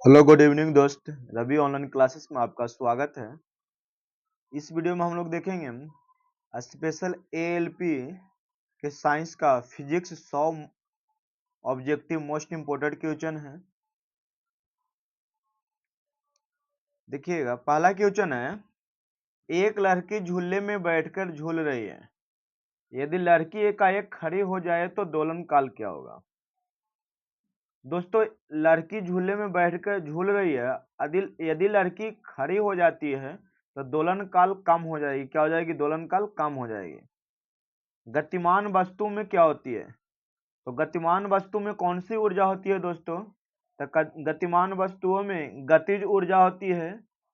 Hello good evening दोस्त, Ravi online classes में आपका स्वागत है। इस वीडियो में हम लोग देखेंगे स्पेशल एएलपी के साइंस का physics 100 objective most important question है। देखिएगा, पहला क्वेश्चन है, एक लड़की झूले में बैठकर झूल रही है। यदि लड़की एकाएक खड़ी हो जाए तो दोलन काल क्या होगा। दोस्तों, लड़की झूले में बैठकर झूल रही है, यदि लड़की खड़ी हो जाती है तो दोलन काल कम हो जाएगी। क्या हो जाएगी? दोलन काल कम हो जाएगी। गतिमान वस्तु में क्या होती है? तो गतिमान वस्तु में कौन सी ऊर्जा होती है दोस्तों? तो गतिमान वस्तुओं में गतिज ऊर्जा होती है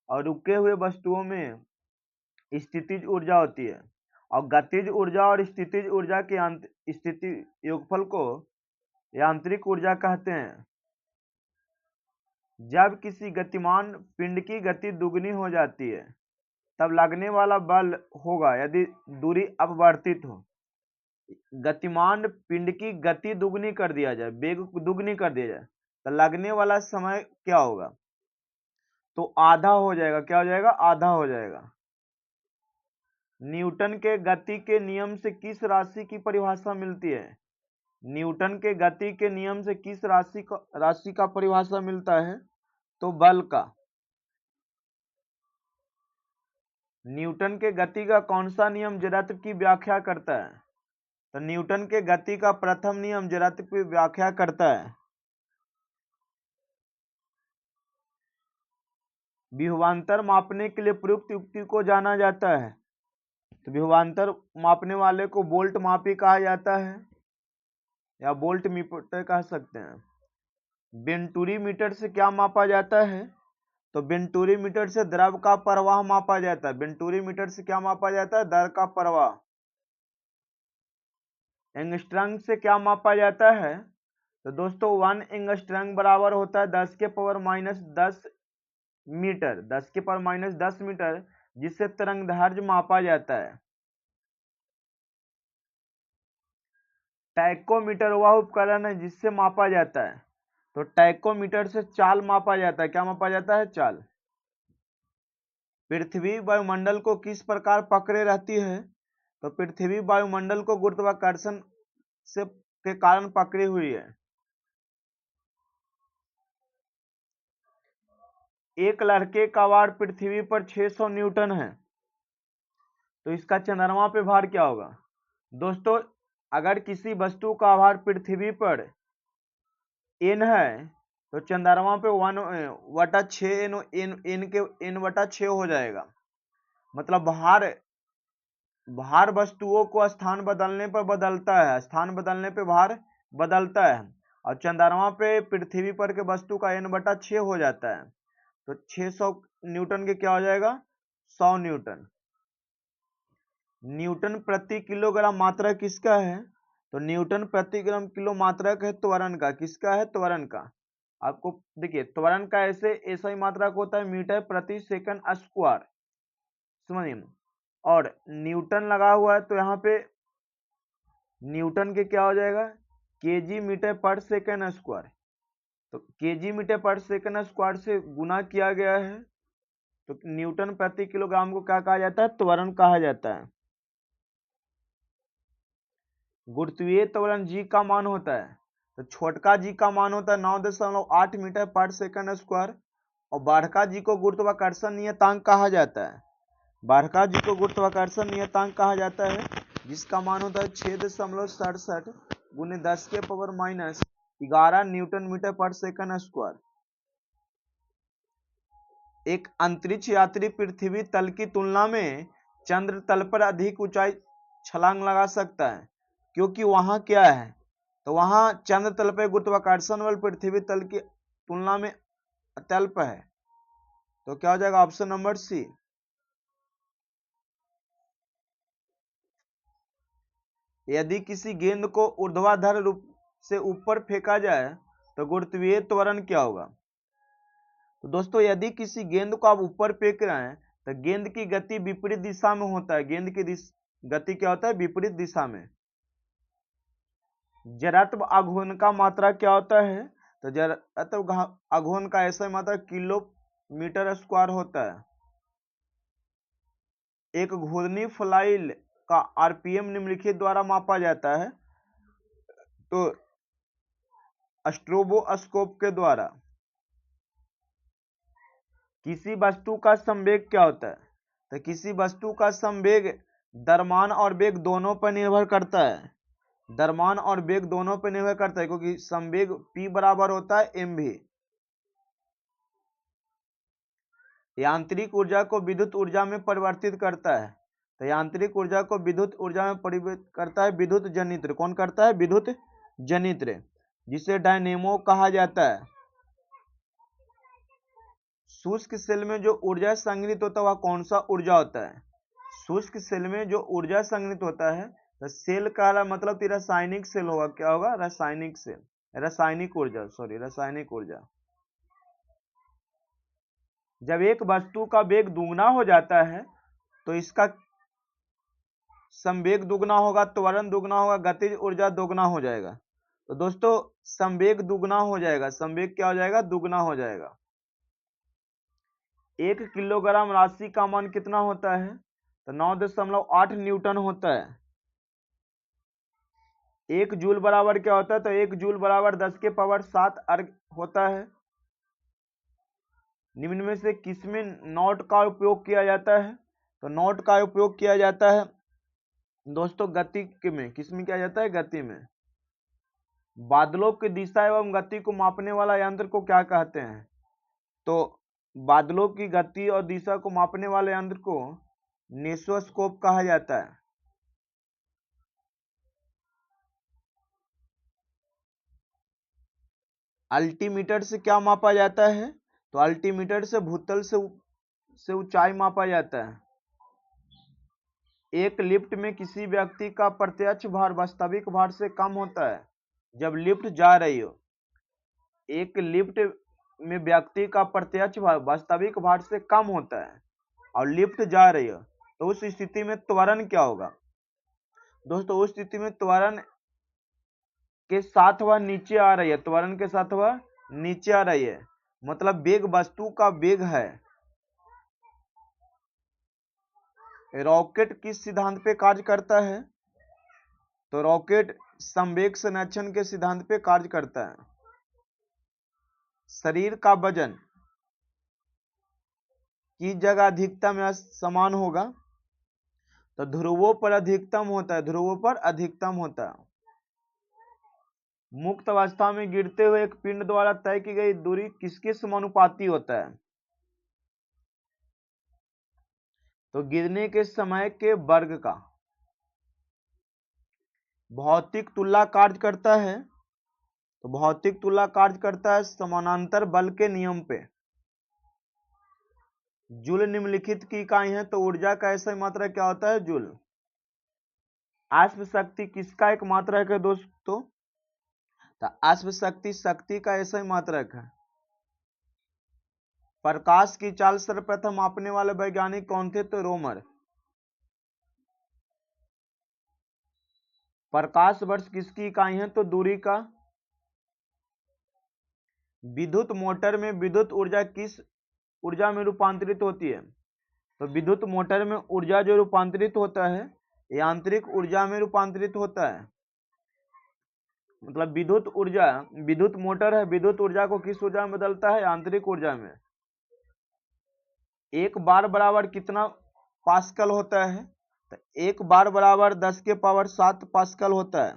और रुके हुए वस्तुओं में स्थितिज ऊर्जा होती है। और गतिज ऊर्जा और स्थितिज ऊर्जा के स्थिति योगफल को यांत्रिक ऊर्जा कहते हैं। जब किसी गतिमान पिंड की गति दुगनी हो जाती है तब लगने वाला बल होगा यदि दूरी अपवर्तित हो। गतिमान पिंड की गति दुगनी कर दिया जाए, वेग दुगनी कर दिया जाए, तो लगने वाला समय क्या होगा? तो आधा हो जाएगा। क्या हो जाएगा? आधा हो जाएगा। न्यूटन के गति के नियम से किस राशि की परिभाषा मिलती है? न्यूटन के गति के नियम से किस राशि का परिभाषा मिलता है? तो बल का। न्यूटन के गति का कौन सा नियम जड़त्व की व्याख्या करता है? तो न्यूटन के गति का प्रथम नियम जड़त्व की व्याख्या करता है। विभवांतर मापने के लिए प्रयुक्त युक्ति को जाना जाता है। तो विभवांतर मापने वाले को वोल्ट मापी कहा जाता है या वोल्ट मीटर कह सकते हैं। वेंटुरी मीटर से क्या मापा जाता है? तो वेंटुरी मीटर से द्रव का प्रवाह मापा जाता है। वेंटुरी मीटर से क्या मापा जाता है? द्रव का प्रवाह। एंगस्ट्रम से क्या मापा जाता है? तो दोस्तों 1 एंगस्ट्रम बराबर होता है 10 के पावर माइनस 10 मीटर, 10 के पावर माइनस 10 मीटर, जिससे तरंगदैर्घ्य मापा जाता है। टैकोमीटर वह उपकरण है जिससे मापा जाता है। तो टैकोमीटर से चाल मापा जाता है। क्या मापा जाता है? चाल। पृथ्वी वायुमंडल को किस प्रकार पकड़े रहती है? तो पृथ्वी वायुमंडल को गुरुत्वाकर्षण से के कारण पकड़ी हुई है। एक लड़के का भार पृथ्वी पर 600 न्यूटन है, तो इसका चंद्रमा पे भार क्या होगा? दोस्तों, अगर किसी वस्तु का भार पृथ्वी पर n है तो चंद्रमा पे 1/6 n/6 हो जाएगा। मतलब भार वस्तुओं को स्थान बदलने पर बदलता है, स्थान बदलने पे भार बदलता है। और चंद्रमा पे पृथ्वी पर के वस्तु का n/6 हो जाता है। तो 600 न्यूटन के क्या हो जाएगा? 100 न्यूटन। न्यूटन प्रति किलोग्राम मात्रक किसका है? तो न्यूटन प्रति ग्राम किलो मात्रक है त्वरण का। किसका है? त्वरण का। आपको देखिए, त्वरण का ऐसा ही मात्रक होता है मीटर प्रति सेकंड स्क्वायर, समझिए। और न्यूटन लगा हुआ है तो यहाँ पे न्यूटन के क्या हो जाएगा? केजी मीटर पर सेकंड स्क्वायर। तो केजी मीटर पर सेकंड स्क्वायर से गुना किया गया है, तो न्यूटन प्रति किलोग्राम को क्या कहा जाता है? त्वरण कहा जाता है। गुरुत्वीय त्वरण जी का मान होता है, तो छोटका जी का मान होता है 9.8 मीटर पर सेकंड स्क्वायर। और बारका जी को गुरुत्वाकर्षण नियतांक कहा जाता है। बारका जी को गुरुत्वाकर्षण नियतांक कहा जाता है, जिसका मान होता है 6.67 गुने 10 के पावर माइनस 11 न्यूटन मीटर पर सेकंड स्क्वायर। एक अंतरिक्ष यात्री पृथ्वी तल की तुलना में चंद्र तल पर अधिक ऊंचाई छलांग लगा सकता है, क्योंकि वहां क्या है? तो वहां चंद्र तल पर गुरुत्वाकर्षण बल पृथ्वी तल की तुलना में अत्यल्प है। तो क्या हो जाएगा? Option number C. यदि किसी गेंद को ऊर्ध्वाधर रूप से ऊपर फेंका जाए तो गुरुत्वीय त्वरण क्या होगा? तो दोस्तों, यदि किसी गेंद को आप ऊपर फेंक रहे हैं तो गेंद की गति विपरीत दिशा में होता है। गेंद की गति क्या होता है? विपरीत दिशा में। जड़त्व आघूर्ण का मात्रा क्या होता है? तो जरा तो आघूर्ण का ऐसा मात्रा किलोमीटर स्क्वायर होता है। एक घूर्णी फ्लाइल का आरपीएम निम्नलिखित द्वारा मापा जाता है। तो स्ट्रोबोस्कोप के द्वारा। किसी वस्तु का संवेग क्या होता है? तो किसी वस्तु का संवेग द्रव्यमान और वेग दोनों पर निर्भर करता है। द्रव्यमान और वेग दोनों पर निर्भर करता है, क्योंकि संवेग P बराबर होता है mv। यांत्रिक ऊर्जा को विद्युत ऊर्जा में परिवर्तित करता है। तो यांत्रिक ऊर्जा को विद्युत ऊर्जा में परिवर्तित करता है विद्युत जनित्र। कौन करता है? विद्युत जनित्र, जिसे डायनेमो कहा जाता है। शुष्क सेल में जो ऊर्जा संग्रहित होता है वह कौन सा ऊर्जा होता है? शुष्क सेल में जो ऊर्जा संग्रहित होता है, तो सेल का मतलब रासायनिक सेल होगा। क्या होगा? रासायनिक सेल, रासायनिक ऊर्जा, सॉरी रासायनिक ऊर्जा। जब एक वस्तु का वेग दुगना हो जाता है तो इसका संवेग दुगना होगा, त्वरण दुगना होगा, गतिज ऊर्जा दुगना हो जाएगा। तो दोस्तों संवेग दुगना हो जाएगा। संवेग क्या हो जाएगा? दुगना हो जाएगा। 1 किलोग्राम राशि का मान कितना होता है? तो 9.8 न्यूटन होता है। 1 जूल बराबर क्या होता है? तो 1 जूल बराबर 10 के पावर 7 अर्ग होता है। निम्न में से किसमें नॉट का उपयोग किया जाता है? तो नॉट का उपयोग किया जाता है दोस्तों गति में। किसमें किया जाता है? गति में। बादलों की दिशा एवं गति को मापने वाला यंत्र को क्या कहते हैं? तो बादलों की गति और दिशा को मापने वाले यंत्र को नेसोस्कोप कहा जाता है। अल्टीमीटर से क्या मापा जाता है? तो अल्टीमीटर से भूतल से ऊंचाई मापा जाता है। एक लिफ्ट में किसी व्यक्ति का प्रत्यक्ष भार वास्तविक भार से कम होता है जब लिफ्ट जा रही हो। एक लिफ्ट में व्यक्ति का प्रत्यक्ष भार वास्तविक भार से कम होता है और लिफ्ट जा रही हो, तो उस स्थिति में त्वरण क्या होगा? दोस्तों उस स्थिति में त्वरण के साथ वह नीचे आ रही है। त्वरण के साथ वह नीचे आ रही है, मतलब वेग वस्तु का वेग है। रॉकेट किस सिद्धांत पे कार्य करता है? तो रॉकेट संवेग संरक्षण के सिद्धांत पे कार्य करता है। शरीर का वजन की जगह अधिकतम या समान होगा? तो ध्रुवों पर अधिकतम होता है। ध्रुवों पर अधिकतम होता है। मुक्त अवस्था में गिरते हुए एक पिंड द्वारा तय की गई दूरी किसके समानुपाती होता है? तो गिरने के समय के वर्ग का। भौतिक तुलना कार्य करता है। तो भौतिक तुलना कार्य करता है समानांतर बल के नियम पे। जूल निम्नलिखित की इकाई है, तो ऊर्जा का ऐसा मात्रा क्या होता है? जूल। अश्व शक्ति किसका एक मात्रक है दोस्तों? तो अश्व शक्ति शक्ति का ऐसा ही मात्रक है। प्रकाश की चाल सर्वप्रथम मापने वाले वैज्ञानिक कौन थे? तो रोमर। प्रकाश वर्ष किसकी इकाई है? तो दूरी का। विद्युत मोटर में विद्युत ऊर्जा किस ऊर्जा में रूपांतरित होती है? तो विद्युत मोटर में ऊर्जा जो रूपांतरित होता है यांत्रिक ऊर्जा में रूपांतरित होता है। मतलब विद्युत ऊर्जा, विद्युत मोटर है, विद्युत ऊर्जा को किस ऊर्जा में बदलता है? यांत्रिक ऊर्जा में। एक बार बराबर कितना पास्कल होता है? तो एक बार बराबर 10 के पावर 7 पास्कल होता है।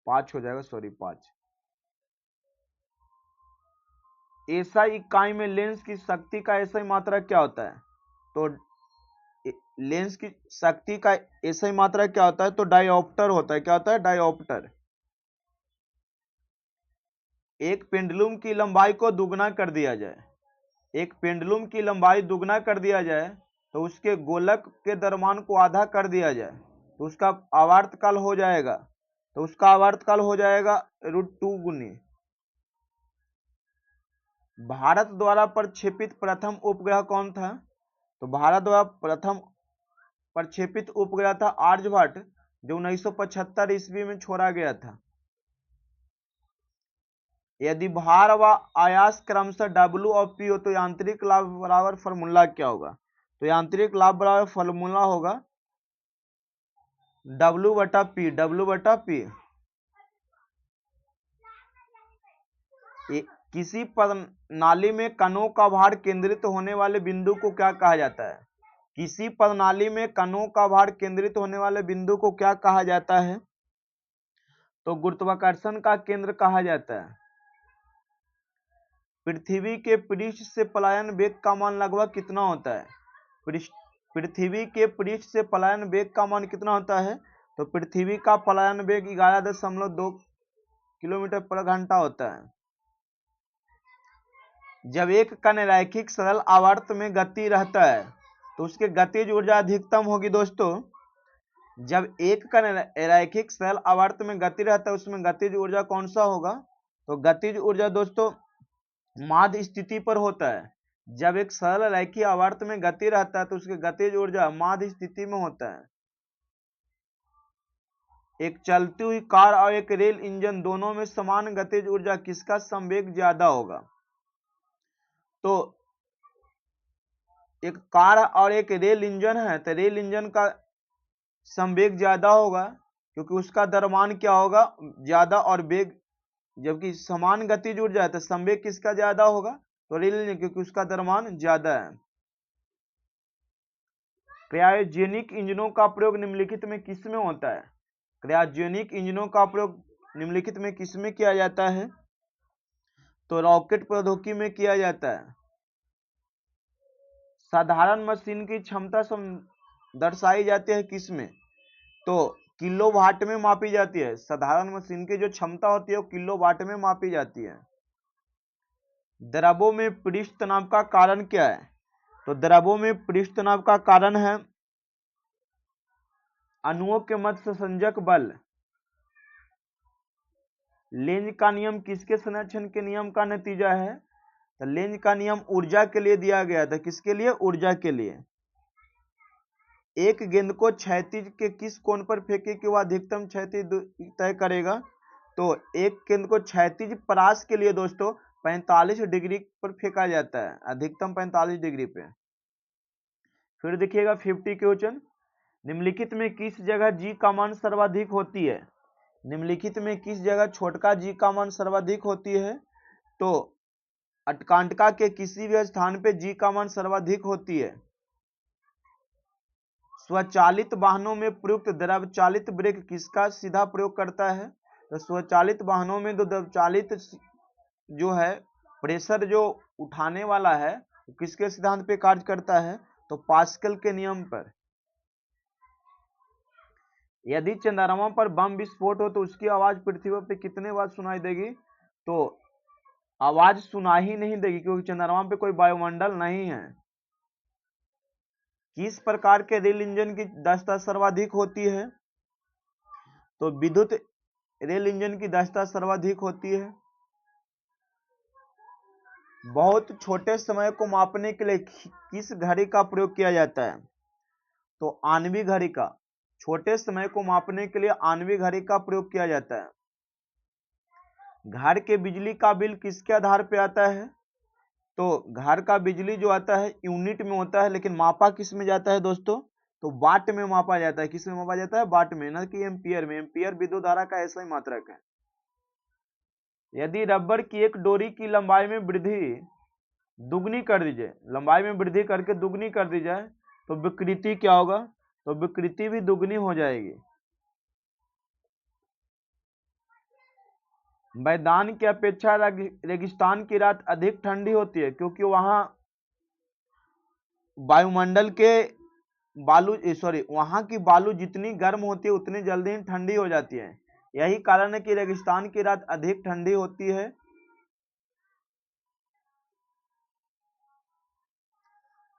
5 हो जाएगा, सॉरी 5। ऐसा इकाई में लेंस की शक्ति का ऐसा ही मात्रा क्या होता है? तो लेंस की शक्ति का ऐसा ही मात्रा क्या होता है? तो डायोप्टर होता है। क्या होता है? डायोप्टर। एक पेंडुलम की लंबाई को दुगना कर दिया जाए, एक पेंडुलम की लंबाई दुगना कर दिया जाए तो उसके गोलक के द्रव्यमान को आधा कर दिया जाए तो उसका आवर्तकाल हो जाएगा। तो उसका आवर्तकाल हो जाएगा √2 गुनी। भारत द्वारा प्रक्षेपित प्रथम उपग्रह कौन था? तो भारत द्वारा प्रथम प्रक्षेपित उपग्रह था आर्यभट्ट, जो 1975 ईस्वी में छोड़ा गया था। यदि भार व आयास क्रमशः W और P हो तो यांत्रिक लाभ बराबर फॉर्मूला क्या होगा? तो यांत्रिक लाभ बराबर फॉर्मूला होगा W बटा P, W बटा P। किसी प्रणाली में कणों का भार केंद्रित होने वाले बिंदु को क्या कहा जाता है? किसी प्रणाली में कणों का भार केंद्रित होने वाले बिंदु को क्या कहा जाता है? तो गुरुत्वाकर्षण का केंद्र कहा जाता है। पृथ्वी के पृष्ठ से पलायन वेग का मान लगभग कितना होता है? पृथ्वी के पृष्ठ से पलायन वेग का मान कितना होता है? तो पृथ्वी का पलायन वेग 11.2 किलोमीटर पर घंटा होता है। जब एक कण रैखिक सरल आवर्त में गति रहता है तो उसकी गतिज ऊर्जा अधिकतम होगी दोस्तों। जब एक कण रैखिक सरल आवर्त में गति रहता है उसमें गतिज ऊर्जा कौन सा होगा? तो गतिज ऊर्जा दोस्तों माध्य स्थिति पर होता है। जब एक सरल रैखिक आवर्त में गति रहता है तो उसकी गतिज ऊर्जा माध्य स्थिति में होता है। एक चलती हुई कार और एक रेल इंजन दोनों में समान गतिज ऊर्जा किसका संवेग ज्यादा होगा? तो एक कार और एक रेल इंजन है तो रेल इंजन का संवेग ज्यादा होगा क्योंकि उसका द्रव्यमान क्या होगा? ज्यादा और वेग, जबकि समान गतिज ऊर्जा है तो संवेग किसका ज्यादा होगा? तो रेल इंजन, क्योंकि उसका द्रव्यमान ज्यादा है। क्रायोजेनिक इंजनों का प्रयोग निम्नलिखित में किसमें होता है? क्रायोजेनिक इंजनों का प्रयोग निम्नलिखित में किसमें किया जाता है? तो रॉकेट प्रौद्योगिकी में किया जाता है। साधारण मशीन की क्षमता दर्शाई जाती है किसमें? तो किलोवाट में मापी जाती है। साधारण मशीन की जो क्षमता होती है वो किलोवाट में मापी जाती है। द्रवों में पृष्ठ तनाव का कारण क्या है? तो द्रवों में पृष्ठ तनाव का कारण है अणुओं के मध्य संयोजक बल। लेंज का नियम किसके संरक्षण के नियम का नतीजा है? तो लेंज का नियम ऊर्जा के लिए दिया गया था। किसके लिए? ऊर्जा के लिए। एक गेंद को क्षैतिज के किस कोण पर फेंके कि वह अधिकतम क्षैतिज तय करेगा? तो एक गेंद को क्षैतिज परास के लिए दोस्तों 45 डिग्री पर फेंका जाता है, अधिकतम 45 डिग्री पे। फिर देखिएगा 50 क्वेश्चन, निम्नलिखित में किस जगह जी का मान सर्वाधिक होती है? निम्नलिखित में किस जगह छोटका जी का मान सर्वाधिक होती है? तो उत्कांठिका के किसी भी स्थान पे जी का मान सर्वाधिक होती है। स्वचालित वाहनों में प्रयुक्त द्रव चालित ब्रेक किसका सीधा प्रयोग करता है? तो स्वचालित वाहनों में द्रव चालित जो है प्रेशर जो उठाने वाला है किसके सिद्धांत पे कार्य करता है? तो पास्कल के नियम पर। यदि चंद्रमा पर बम विस्फोट हो तो उसकी आवाज पृथ्वी पर कितने बार सुनाई देगी? तो आवाज सुनाई ही नहीं देगी क्योंकि चंद्रमा पे कोई वायुमंडल नहीं है। किस प्रकार के रेल इंजन की दक्षता सर्वाधिक होती है? तो विद्युत रेल इंजन की दक्षता सर्वाधिक होती है। बहुत छोटे समय को मापने के लिए किस घड़ी का प्रयोग किया जाता है? तो आणविक घड़ी का। छोटे समय को मापने के लिए आणविक घड़ी का प्रयोग किया जाता है। घर के बिजली का बिल किसके आधार पर आता है? तो घर का बिजली जो आता है यूनिट में होता है, लेकिन मापा किस में जाता है दोस्तों? तो वाट में मापा जाता है। किस में मापा जाता है? वाट में, न कि एम्पियर में। एम्पियर विद्युत धारा का ऐसा ही मात्रक है। यदि रबर की एक डोरी की लंबाई में वृद्धि दुगनी कर दी जाए, लंबाई में वृद्धि करके दुगनी कर दी जाए तो विकृति क्या होगा? तो विकृति भी दुगनी हो जाएगी। मैदान की अपेक्षा रेगिस्तान की रात अधिक ठंडी होती है क्योंकि वहां वायुमंडल के वहां की बालू जितनी गर्म होती है उतनी जल्दी ही ठंडी हो जाती है। यही कारण है कि रेगिस्तान की रात अधिक ठंडी होती है।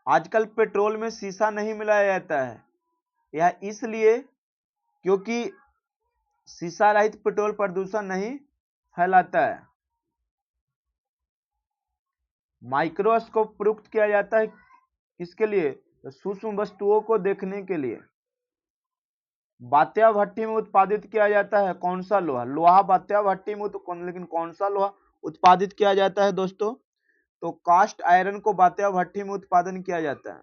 आजकल पेट्रोल में शीशा नहीं मिलाया जाता है, यह इसलिए क्योंकि शीशा रहित पेट्रोल प्रदूषण नहीं फैलाता है। माइक्रोस्कोप प्रयुक्त किया जाता है किसके लिए? तो सूक्ष्म वस्तुओं को देखने के लिए। बात्या भट्टी में उत्पादित किया जाता है कौन सा लोहा? लोहा बात्या भट्टी में लेकिन कौन सा लोहा? उत्पादित किया जाता है दोस्तों? तो कास्ट आयरन को बात्या भट्टी में उत्पादन किया जाता है।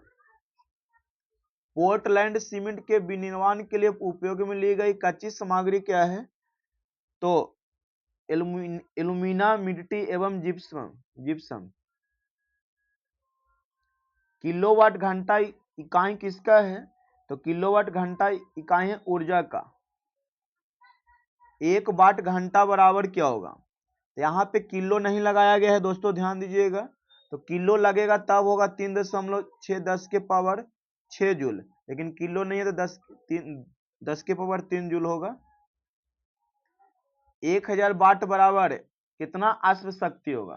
पोर्टलैंड सीमेंट के विनिर्माण के लिए उपयोग में ली गई कच्ची सामग्री क्या है? तो एल्यूमिना, मिट्टी एवं जिप्सम। किलोवाट घंटा इकाई किसका है? तो किलोवाट घंटा इकाई है ऊर्जा का। 1 वाट घंटा बराबर क्या होगा? यहाँ पे किलो नहीं लगाया गया है दोस्तों, ध्यान दीजिएगा। तो किलो लगेगा तब होगा 3.6 के पावर 6 जूल, लेकिन किलो नहीं है तो 10 के पावर 3 जूल होगा। 1000 वाट बराबर कितना अश्व शक्ति होगा?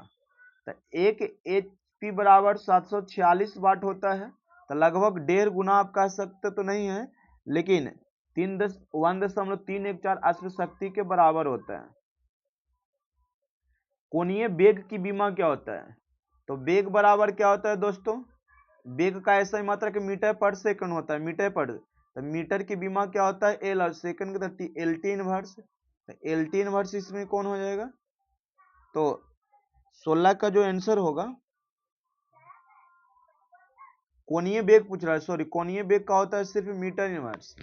तो 1 HP बराबर 746 वाट होता है। तो लगभग 1.5 गुना आप कह सकते तो नहीं है, लेकिन 1.314 अश्व शक्ति के बराबर होता है। कोणीय वेग की बीमा क्या होता है? तो वेग बराबर क्या होता है दोस्तों? वेग का ऐसा ही मात्रा कि मीटर पर सेकंड होता है, मीटर पर। तो मीटर की बीमा क्या होता है? एल, और सेकंड का L T inverse. L T inverse इसमें कौन हो जाएगा? तो 16 का जो आंसर होगा, कोणीय वेग पूछ रहा है, सॉरी, कोणीय वेग का होता है सिर्फ metre inverse,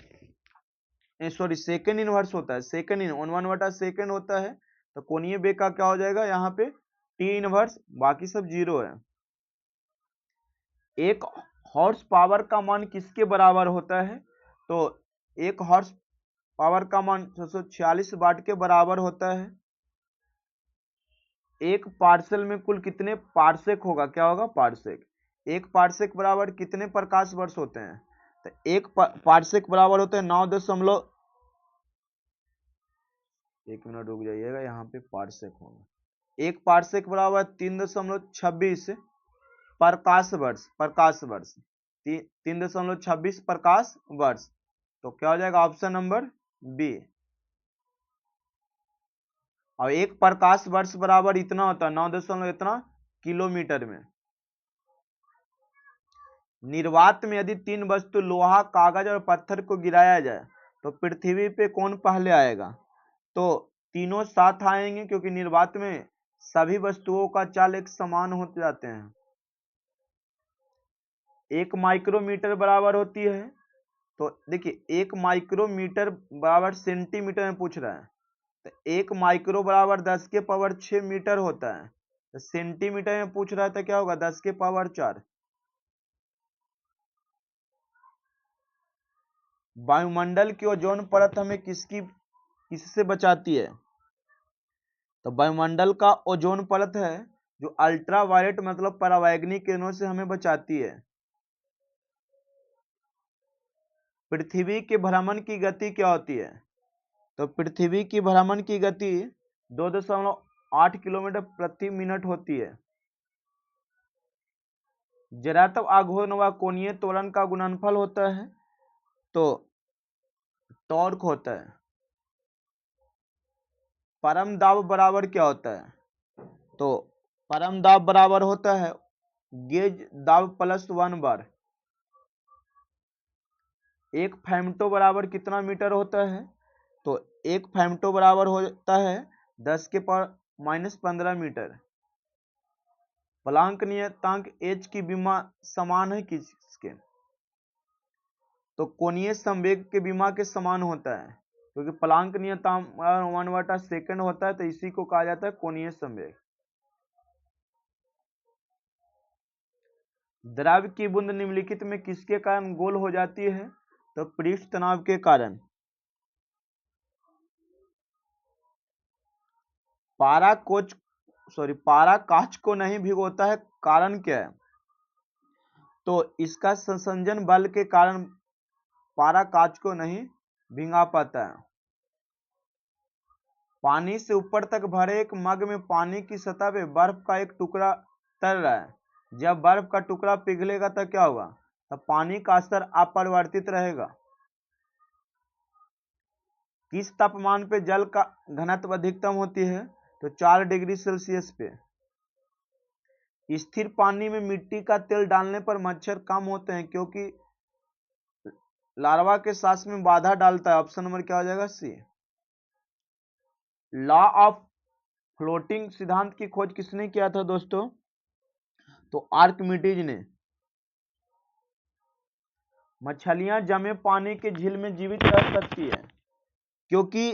sorry second inverse होता है, सेकंड इन 1/2 होता है। तो कोणीय वेग का क्या हो जाएगा यहाँ पे? टी इनवर्स, बाकी सब जीरो है। एक हॉर्स पावर का मान किसके बराबर होता है? तो एक हॉर्स पावर का मान 646 वाट के बराबर होता है। एक पार्सेल में कुल कितने पार्सेक होगा? क्या होगा? पार्सेक। एक पार्सेक बराबर कितने प्रकाश वर्ष होते हैं? तो एक पार्सेक बराबर होते हैं 9 एक मिनट रुक जाइएगा, यहाँ पे पार्सेक होगा। एक पार्सेक बराबर 3.26 प्रकाश वर्ष, 3.26 प्रकाश वर्ष। तो क्या हो जाएगा? Option number B. और एक प्रकाश वर्ष बराबर इतना होता है 9 इतना किलोमीटर में। निर्वात में यदि 3 वस्तु लोहा, कागज और पत्थर को गिराया जाए तो पृथ्वी पे कौन पहले आएगा? तो तीनों साथ आएंगे, क्योंकि निर्वात में सभी वस्तुओं का चाल एक समान हो जाते हैं। 1 माइक्रोमीटर बराबर होती है, तो देखिए 1 माइक्रोमीटर बराबर सेंटीमीटर में पूछ रहा है। तो 1 माइक्रो बराबर 10 के पावर 6 मीटर होता है। तो सेंटीमीटर में पूछ रहा था, क्या होगा? 10 के पावर 4। वायुमंडल की ओजोन परत हमें किससे बचाती है? तो वायुमंडल का ओजोन परत है जो अल्ट्रावायलेट मतलब परावैंगनी किरणों से हमें बचाती है। पृथ्वी के भ्रमण की गति क्या होती है? तो पृथ्वी की भ्रमण की गति 2.8 किलोमीटर प्रति मिनट होती है। जरातव आघूर्ण व कोणीय त्वरण का गुणनफल होता है, तो टॉर्क होता है। परम दाब बराबर क्या होता है? तो परम दाब बराबर होता है गेज दाब प्लस 1 बार। एक फेमटो बराबर कितना मीटर होता है? तो एक फेमटो बराबर होता है 10 के पावर -15 मीटर। प्लांक नियतांक एच की बीमा समान है किसके? तो कोणीय संवेग के बीमा के समान होता है, क्योंकि प्लांक नियतांक 1/2 होता है, तो इसी को कहा जाता है कोणीय संवेग। द्रव की बूंद निम्नलिखित में किसके कारण गोल हो जाती है? तो पृष्ठ तनाव के कारण। पारा कांच को नहीं भिगोता है, कारण क्या है? तो इसका संसंजन बल के कारण पारा कांच को नहीं भिगा पाता है। पानी से ऊपर तक भरे एक मग में पानी की सतह पे बर्फ का एक टुकड़ा तर रहा है। जब बर्फ का टुकड़ा पिघलेगा तो क्या होगा? तो पानी का स्तर अपरिवर्तित रहेगा। किस तापमान पे जल का घनत्व अधिकतम होती है? तो 4 डिग्री सेल्सियस पे। स्थिर पानी में मिट्टी का तेल डालने पर मच्छर कम होते हैं, क्योंकि लार्वा के सांस में बाधा डालता है। ऑप्शन नंबर क्या हो जाएगा? सी। लॉ ऑफ फ्लोटिंग सिद्धांत की खोज किसने किया था दोस्तों? तो आर्किमिडीज ने। मछलियां जमे पानी के झील में जीवित रह सकती है क्योंकि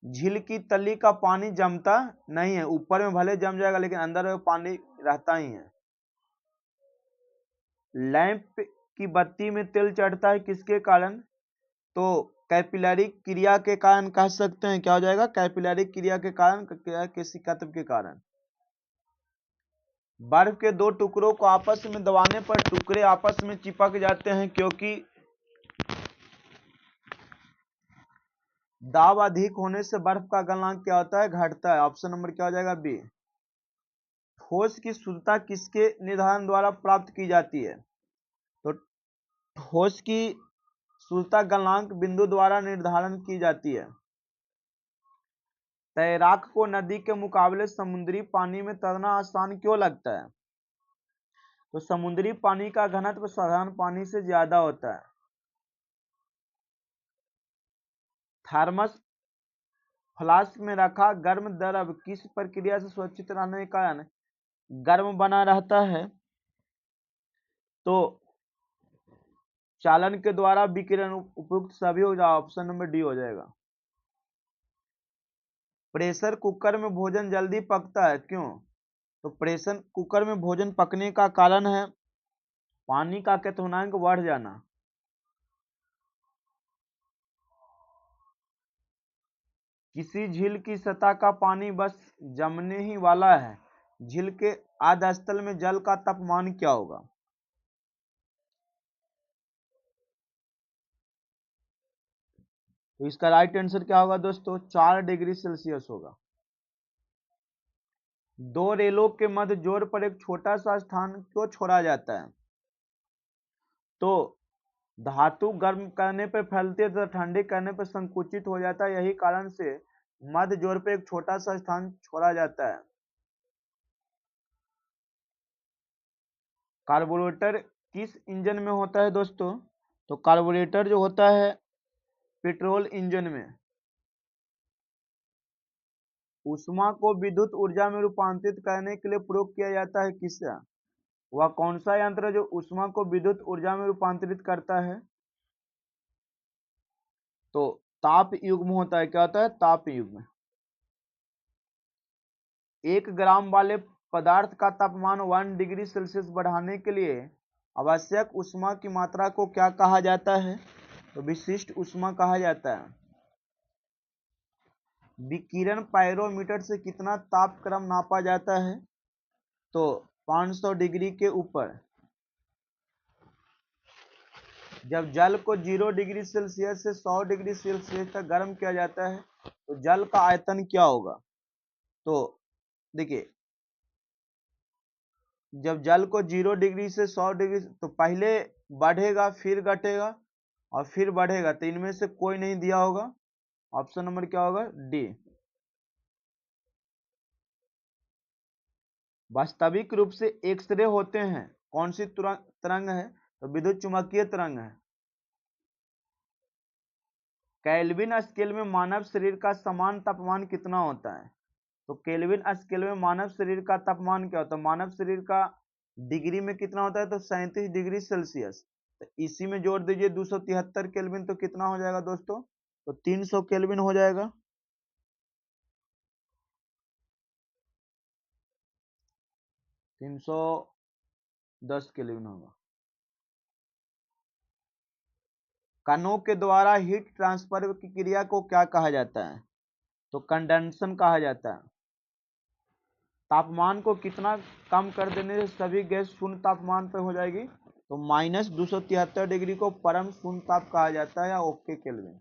झील की तली का पानी जमता नहीं है, ऊपर में भले जम जाएगा लेकिन अंदर में पानी रहता ही है। लैंप की बत्ती में तेल चढ़ता है किसके कारण? तो कैपिलरी क्रिया के कारण कह सकते हैं। क्या हो जाएगा? कैपिलरी क्रिया के कारण, केशिका तत्व के कारण। बर्फ के दो टुकड़ों को आपस में दबाने पर टुकड़े आपस में चिपक जाते हैं क्योंकि दाब अधिक होने से बर्फ का गलनांक क्या होता है? घटता है। ऑप्शन नंबर क्या हो जाएगा? बी। ठोस की शुद्धता किसके निर्धारण द्वारा प्राप्त की जाती है? तो ठोस की शुद्धता गलनांक बिंदु द्वारा निर्धारण की जाती है। तैराक को नदी के मुकाबले समुद्री पानी में तैरना आसान क्यों लगता है? तो समुद्री पानी का घनत्व साधारण पानी से ज्यादा होता है। थर्मस फ्लास्क में रखा गर्म द्रव किस प्रक्रिया से सुरक्षित रहने के कारण गर्म बना रहता है? तो चालन के द्वारा विकिरण। उपयुक्त सभी हो जाए। ऑप्शन नंबर डी हो जाएगा। प्रेशर कुकर में भोजन जल्दी पकता है क्यों? तो प्रेशर कुकर में भोजन पकने का कारण है पानी का क्वथनांक बढ़ जाना। किसी झील की सतह का पानी बस जमने ही वाला है, झील के आधास्थल में जल का तापमान क्या होगा? तो इसका राइट आंसर क्या होगा दोस्तों? 4 डिग्री सेल्सियस होगा। दो रेलों के मध्य जोड़ पर एक छोटा सा स्थान क्यों छोड़ा जाता है? तो धातु गर्म करने पर फैलती है तथा ठंडे करने पर संकुचित हो जाता है, यही कारण से मध्य जोड़ पर एक छोटा सा स्थान छोड़ा जाता है। कार्बोरेटर किस इंजन में होता है दोस्तों? तो कार्बोरेटर जो होता है पेट्रोल इंजन में। ऊष्मा को विद्युत ऊर्जा में रूपांतरित करने के लिए प्रयोग किया जाता है किससे? वह कौन सा यंत्र है जो ऊष्मा को विद्युत ऊर्जा में रूपांतरित करता है? तो ताप युग्म होता है। क्या होता है? ताप युग्म। 1 ग्राम वाले पदार्थ का तापमान 1 डिग्री सेल्सियस बढ़ाने के लिए आवश्यक ऊष्मा की मात्रा को क्या कहा जाता है? तो विशिष्ट ऊष्मा कहा जाता है। विकिरण पायरोमीटर से कितना तापक्रम नापा जाता है? तो 500 डिग्री के ऊपर। जब जल को 0 डिग्री सेल्सियस से 100 डिग्री सेल्सियस तक गर्म किया जाता है तो जल का आयतन क्या होगा? तो देखिए, जब जल को 0 डिग्री से 100 डिग्री तो पहले बढ़ेगा फिर घटेगा और फिर बढ़ेगा, तो इनमें से कोई नहीं दिया होगा। ऑप्शन नंबर क्या होगा? डी। वास्तविक रूप से एक्सरे होते हैं कौन सी तरंग है? तो विद्युत चुंबकीय तरंग है। केल्विन स्केल में मानव शरीर का समान तापमान कितना होता है? तो केल्विन स्केल में मानव शरीर का तापमान क्या होता है? मानव शरीर का डिग्री में कितना होता है? तो 37 डिग्री सेल्सियस। तो इसी में जोड़ दीजिए 273 केल्विन, तो कितना हो जाएगा दोस्तों? तो 300 केल्विन हो जाएगा। 310 केल्विन होगा। कणों के द्वारा हीट ट्रांसफर की क्रिया को क्या कहा जाता है? तो कंडेंसेशन कहा जाता है। तापमान को कितना कम कर देने से सभी गैस शून्य तापमान पर हो जाएगी? तो -273 डिग्री को परम शून्य ताप कहा जाता है या ओके केल्विन।